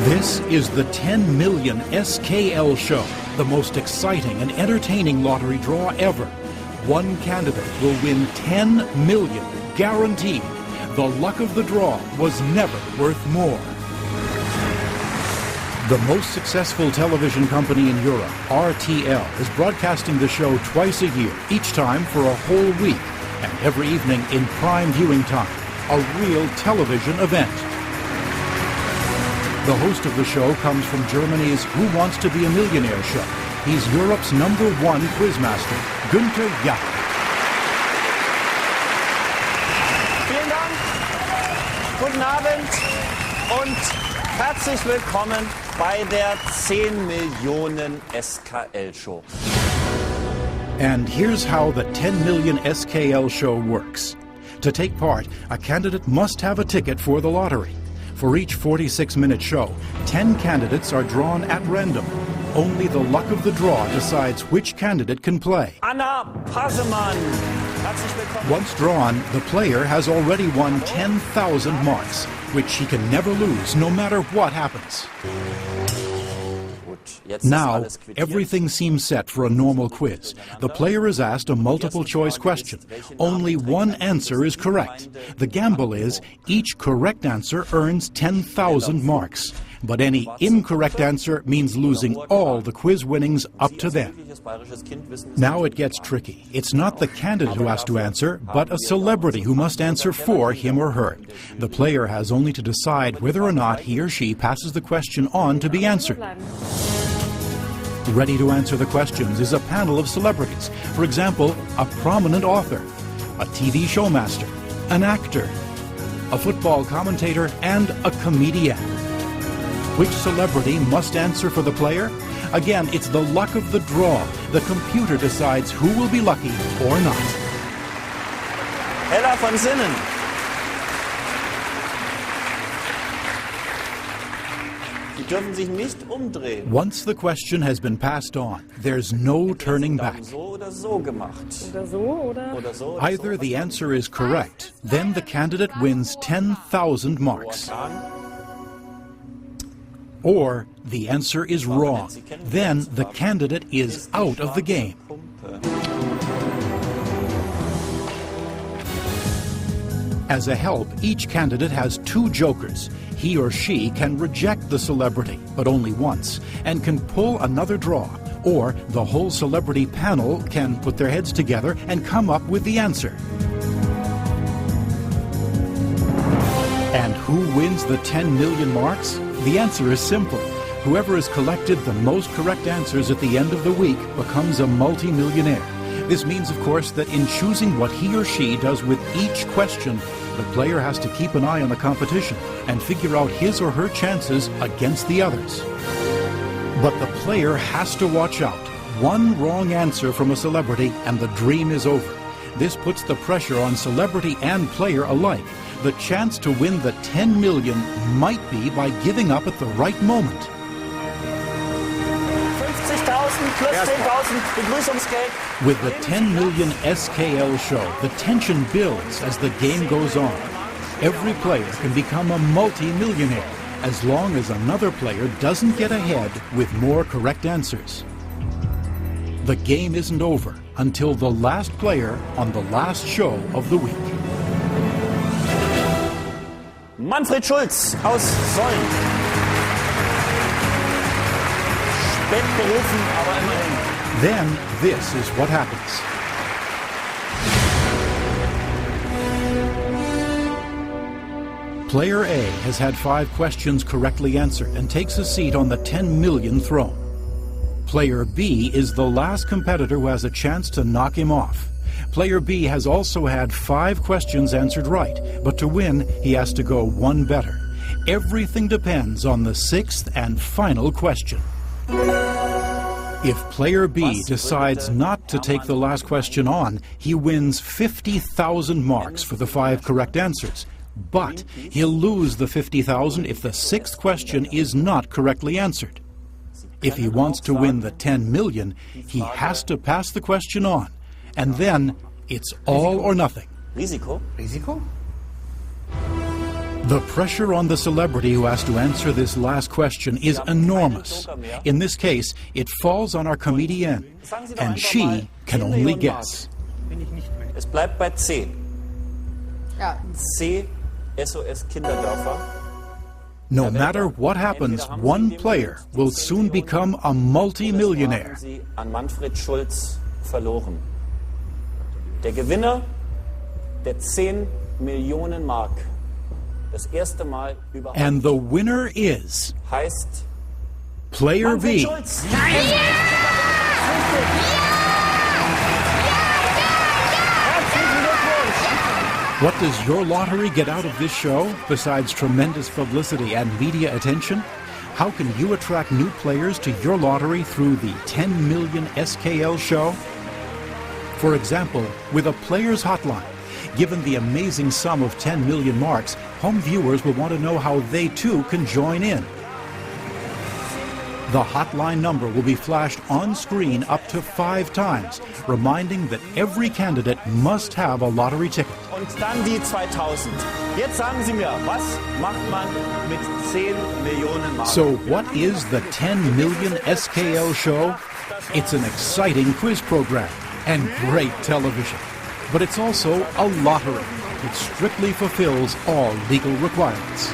This is the 10 Million SKL show, the most exciting and entertaining lottery draw ever. One candidate will win 10 million, guaranteed. The luck of the draw was never worth more. The most successful television company in Europe, RTL, is broadcasting the show twice a year, each time for a whole week, and every evening in prime viewing time. A real television event. The host of the show comes from Germany's Who Wants to Be a Millionaire show. He's Europe's #1 quizmaster, Günther Jauch. Vielen Dank, guten Abend und herzlich willkommen bei der 10 Millionen SKL Show. And here's how the 10 Million SKL show works. To take part, a candidate must have a ticket for the lottery. For each 46-minute show, 10 candidates are drawn at random. Only the luck of the draw decides which candidate can play. Anna Passemann. Herzlich willkommen. Once drawn, the player has already won 10,000 marks, which he can never lose, no matter what happens. Now, everything seems set for a normal quiz. The player is asked a multiple-choice question. Only one answer is correct. The gamble is each correct answer earns 10,000 marks. But any incorrect answer means losing all the quiz winnings up to then. Now it gets tricky. It's not the candidate who has to answer, but a celebrity who must answer for him or her. The player has only to decide whether or not he or she passes the question on to be answered. Ready to answer the questions is a panel of celebrities. For example, a prominent author, a TV showmaster, an actor, a football commentator, and a comedian. Which celebrity must answer for the player? Again, it's the luck of the draw. The computer decides who will be lucky or not. Ella von Sinnen. Sie dürfen sich nicht umdrehen. Once the question has been passed on, there's no turning back. So oder so gemacht. Oder so, oder? Oder so. Either the answer is correct, then the candidate wins 10,000 marks. Or the answer is wrong. Then the candidate is out of the game. As a help, each candidate has 2 jokers. He or she can reject the celebrity, but only once, and can pull another draw. Or the whole celebrity panel can put their heads together and come up with the answer. And who wins the 10 million marks? The answer is simple. Whoever has collected the most correct answers at the end of the week becomes a multi-millionaire. This means, of course, that in choosing what he or she does with each question, the player has to keep an eye on the competition and figure out his or her chances against the others. But the player has to watch out. One wrong answer from a celebrity and the dream is over. This puts the pressure on celebrity and player alike. The chance to win the 10 million might be by giving up at the right moment. 50.000 plus 10.000 Begrüßungsgeld. With the 10 Million SKL show, the tension builds as the game goes on. Every player can become a multi-millionaire as long as another player doesn't get ahead with more correct answers. The game isn't over until the last player on the last show of the week. Manfred Schulz aus Solln. Spät berufen, aber immerhin. Then this is what happens. Player A has had 5 questions correctly answered and takes a seat on the 10 million throne. Player B is the last competitor who has a chance to knock him off. Player B has also had 5 questions answered right, but to win, he has to go one better. Everything depends on the 6th and final question. If player B decides not to take the last question on, he wins 50,000 marks for the 5 correct answers. But he'll lose the 50,000 if the 6th question is not correctly answered. If he wants to win the 10 million, he has to pass the question on. And then it's all or nothing. Risiko? Risiko? The pressure on the celebrity who has to answer this last question is enormous. In this case, it falls on our comedienne, and she can only guess. Es bleibt bei C. Ja. C, SOS Kinderdörfer. No matter what happens, one player will soon become a multi-millionaire. Haben Sie an Manfred Schulz verloren. Der Gewinner der 10 Millionen Mark. Das erste Mal überhaupt. And the winner is Heißt Player Manfred B. Schulz. What does your lottery get out of this show, besides tremendous publicity and media attention? How can you attract new players to your lottery through the 10 Million SKL show? For example, with a player's hotline. Given the amazing sum of 10 million marks, home viewers will want to know how they too can join in. The hotline number will be flashed on screen up to 5 times, reminding that every candidate must have a lottery ticket. Und dann die 2000. Jetzt sagen Sie mir, was macht man mit 10 Millionen Mark? So what is the 10 Million SKL show? It's an exciting quiz program and great television. But it's also a lottery. It strictly fulfills all legal requirements.